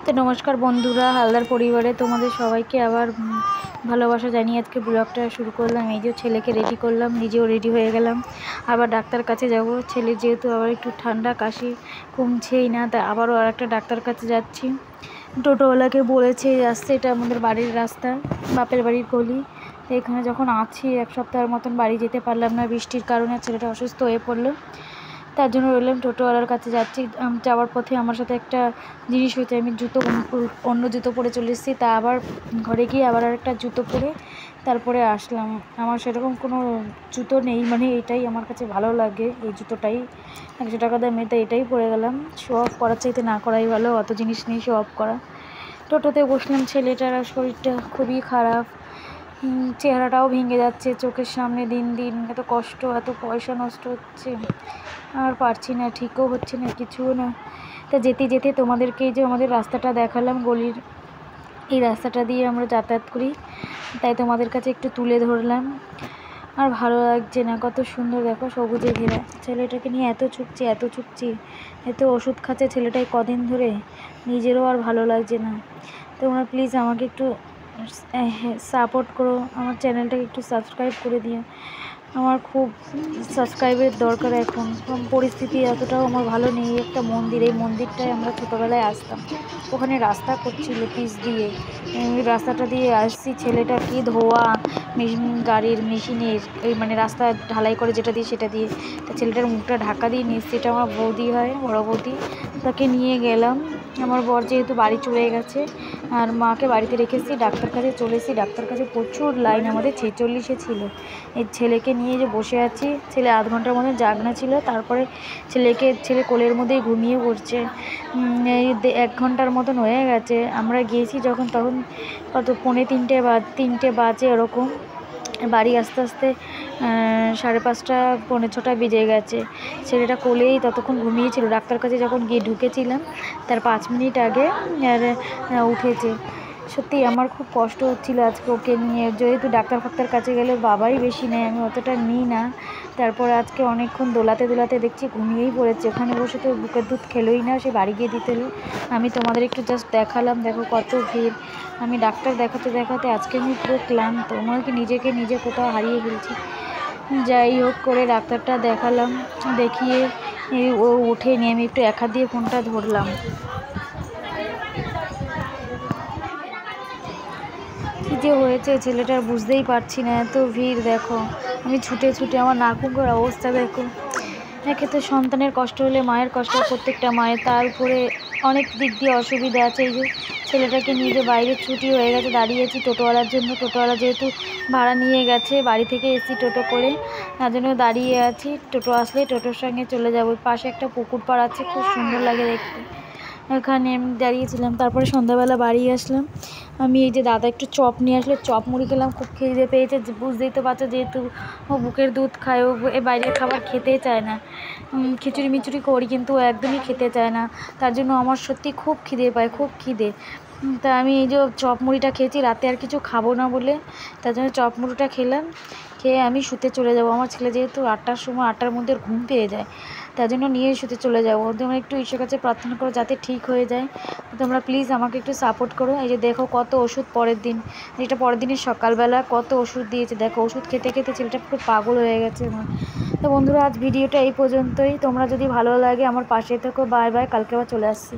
তো নমস্কার বন্ধুরা, হালদার পরিবারে তোমাদের সবাইকে আবার ভালোবাসা জানিয়ে আজকে ব্লগটা শুরু করলাম। এই যে ছেলেকে রেডি করলাম, নিজেও রেডি হয়ে গেলাম। আবার ডাক্তার কাছে যাব। ছেলে যেহেতু আবার একটু ঠান্ডা কাশি কমছেই না, তাই আবারও আর একটা ডাক্তার কাছে যাচ্ছি। টোটোওয়ালাকে বলেছে আসছে, এটা আমাদের বাড়ির রাস্তা, বাপের বাড়ির গলি। তো এখানে যখন আছি এক সপ্তাহের মতন বাড়ি যেতে পারলাম না, বৃষ্টির কারণে ছেলেটা অসুস্থ হয়ে পড়লো। তার জন্য রইলাম, টোটোওয়ালার কাছে যাচ্ছি। যাওয়ার পথে আমার সাথে একটা জিনিস হয়েছে, আমি অন্য জুতো পরে চলে এসেছি। তা আবার ঘরে গিয়ে আবার আরেকটা জুতো পরে তারপরে আসলাম। আমার সেরকম কোনো জুতো নেই, মানে এটাই আমার কাছে ভালো লাগে, এই জুতোটাই 100 টাকা দামে, তাই এটাই পরে গেলাম। শো অফ করার চাইতে না করাই ভালো, অত জিনিস নেই শো অফ করা। টোটোতে বসলাম, ছেলেটার শরীরটা খুবই খারাপ, চেহারাটাও ভেঙে যাচ্ছে চোখের সামনে। দিন দিন এত কষ্ট, এত পয়সা নষ্ট হচ্ছে, আর পারছি না, ঠিকও হচ্ছে না, কিছুও না। তা যেতে যেতে তোমাদেরকে এই যে আমাদের রাস্তাটা দেখালাম, গলির এই রাস্তাটা দিয়ে আমরা যাতায়াত করি, তাই তোমাদের কাছে একটু তুলে ধরলাম। আর ভালো লাগছে না, কত সুন্দর দেখো, সবুজে ঘেরা। ছেলেটাকে নিয়ে এত ছুটছি, এত ওষুধ খাচ্ছে ছেলেটাই কদিন ধরে, নিজেরও আর ভালো লাগছে না। তোমরা প্লিজ আমাকে একটু সাপোর্ট করো, আমার চ্যানেলটাকে একটু সাবস্ক্রাইব করে দিও। আমার খুব সাবস্ক্রাইবের দরকার এখন, পরিস্থিতি এতটাও আমার ভালো নেই। একটা মন্দির, এই মন্দিরটায় আমরা ছোটোবেলায় আসতাম, ওখানে রাস্তা করছিল পিচ দিয়ে, রাস্তাটা দিয়ে আসছি। ছেলেটা কি ধোয়া গাড়ির মেশিনের, এই মানে রাস্তা ঢালাই করে যেটা দিয়ে সেটা দিয়ে, তা ছেলেটার মুখটা ঢাকা দিয়ে নিয়ে, সেটা আমার বৌদি হয়, বড়ো বৌদি, তাকে নিয়ে গেলাম। আমার বর যেহেতু বাড়ি চলে গেছে আর মাকে বাড়িতে রেখেছি, ডাক্তার কাছে চলে এসেছি। ডাক্তার কাছে প্রচুর লাইন, আমাদের 46-এ ছিল। এই ছেলেকে নিয়ে যে বসে আছি, ছেলে আধ ঘন্টার মতো জাগনা ছিল, তারপরে ছেলে কোলের মধ্যেই ঘুমিয়ে পড়ছে। এই 1 ঘন্টার মতন হয়ে গেছে। আমরা গিয়েছি যখন, তখন কত 3:45 বাজে ওরকম। বাড়ি আস্তে আস্তে 5:30 5:45 বেজে গেছে। ছেলেটা কোলেই ততক্ষণ ঘুমিয়েছিল। ডাক্তার কাছে যখন গিয়ে ঢুকেছিলাম তার 5 মিনিট আগে আর উঠেছে। সত্যি আমার খুব কষ্ট হচ্ছিল আজকে ওকে নিয়ে, যেহেতু ডাক্তার কাছে গেলে বাবাই বেশি নেয়, আমি অতটা নিই না। তারপর আজকে অনেকক্ষণ দোলাতে দেখছি ঘুমিয়েই পড়েছে। ওখানে বসে তো বুকের দুধ খেলোই না, সে বাড়ি গিয়ে দিতে হলো। আমি তোমাদের একটু জাস্ট দেখালাম, দেখো কত ভিড়। আমি ডাক্তার দেখাতে আজকে আমি পুরো ক্লান্ত, মনে কি নিজে কোথাও হারিয়ে ফেলছি। যাই হোক করে ডাক্তারটা দেখালাম, দেখিয়ে ও ওঠেনি, আমি একটু এক হাত দিয়ে ফোনটা ধরলাম। কী যে হয়েছে ছেলেটার বুঝতেই পারছি না, এত ভিড় দেখো। আমি ছুটে আমার নাকুঙ্গর অবস্থা দেখো। একে তো সন্তানের কষ্ট হলে মায়ের কষ্ট, প্রত্যেকটা মায়ের, তার উপরে অনেক দিক দিয়ে অসুবিধা আছে। এই যে ছেলেটাকে নিয়ে যে বাইরে ছুটি হয়ে গেছে, দাঁড়িয়েছি টোটোওয়ালার জন্য। টোটোওয়ালা যেহেতু ভাড়া নিয়ে গেছে, বাড়ি থেকে এসি টোটো করে, তার জন্য দাঁড়িয়ে আছি। টোটো আসলে টোটোর সঙ্গে চলে যাবো। পাশে একটা পুকুর পাড় আছে, খুব সুন্দর লাগে দেখতে, ওখানে আমি দাঁড়িয়েছিলাম। তারপরে সন্ধ্যাবেলা বাড়ি আসলাম। আমি এই যে দাদা একটু চপ নিয়ে আসলে, চপ মুড়ি খেলাম, খুব খিদে পেয়েছে। বুঝতেই তো পারছো, যেহেতু ও বুকের দুধ খায়, ও বাইরের খাবার খেতেই চায় না। খিচুড়ি মিচুড়ি করি কিন্তু ও একদমই খেতে চায় না, তার জন্য আমার সত্যি খুব খিদে পায়, খুব খিদে। তা আমি এই যে চপ মুড়িটা খেয়েছি, রাতে আর কিছু খাবো না বলে, তার জন্য চপ মুড়িটা খেলাম। খেয়ে আমি শুতে চলে যাব। আমার ছেলে যেহেতু 8টার সময়, 8টার মধ্যে ঘুম পেয়ে যায়, তার জন্য নিয়ে শুতে চলে যাবো। তোমরা একটু ঈশ্বরের কাছে প্রার্থনা করো যাতে ঠিক হয়ে যায়। তোমরা প্লিজ আমাকে একটু সাপোর্ট করো। এই যে দেখো কত ওষুধ পরের দিন, এটা পরের দিনের সকালবেলা কত ওষুধ দিয়েছে দেখো। ওষুধ খেতে ছেলেটা পুরো পাগল হয়ে গেছে আমার। তো বন্ধুরা, আজ ভিডিওটা এই পর্যন্তই। তোমরা যদি ভালো লাগে আমার পাশে থেকো। বাই বাই, কালকে আবার চলে আসছি।